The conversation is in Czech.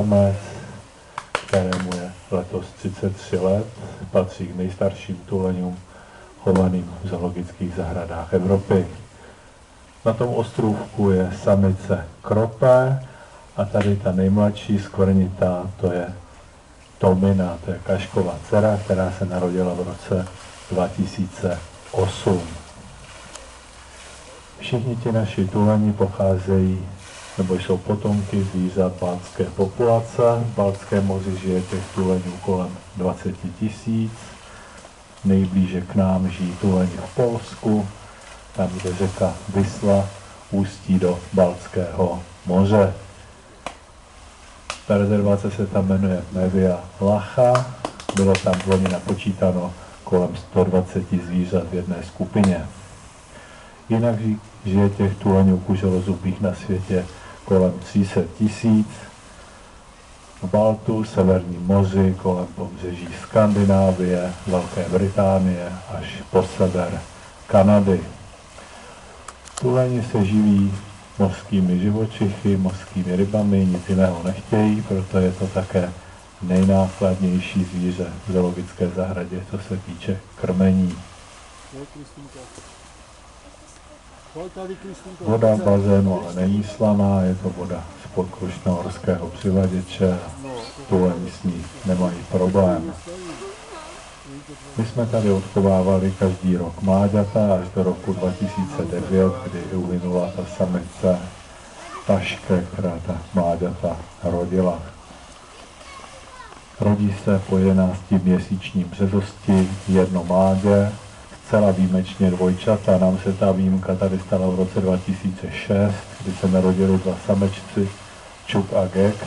samec, kterému je letos 33 let, patří k nejstarším tuleňům chovaným v zoologických zahradách Evropy. Na tom ostrůvku je samice Kropé a tady ta nejmladší skvrnitá, to je Tomina, to je Kaškova dcera, která se narodila v roce 2008. Všichni ti naši tuleni pocházejí nebo jsou potomky zvířat baltské populace. V Baltském moři žije těch tuleňů kolem 20 000. Nejblíže k nám žijí tuleni v Polsku, tam, kde řeka Visla ústí do Baltského moře. Ta rezervace se tam jmenuje Mevia Lacha. Bylo tam loni napočítáno kolem 120 zvířat v jedné skupině. Jinak žije těch tuleňů kuželozubých na světě kolem 300 000. V Baltu, Severním moři, kolem pobřeží Skandinávie, Velké Británie až po sever Kanady. Tuleni se živí mořskými živočichy, mořskými rybami, nic jiného nechtějí, proto je to také nejnákladnější zvíře v zoologické zahradě, co se týče krmení. Voda v bazénu ale není slaná, je to voda z podkrušnohorského přivaděče a tuleni s ní nemají problém. My jsme tady odchovávali každý rok mláďata až do roku 2009, kdy uhynula ta samice Taške, která ta mláďata rodila. Rodí se po 11měsíčním březosti jedno mládě, zcela výjimečně dvojčata. Nám se ta výjimka tady stala v roce 2006, kdy se narodili dva samečci, Čuk a Gek.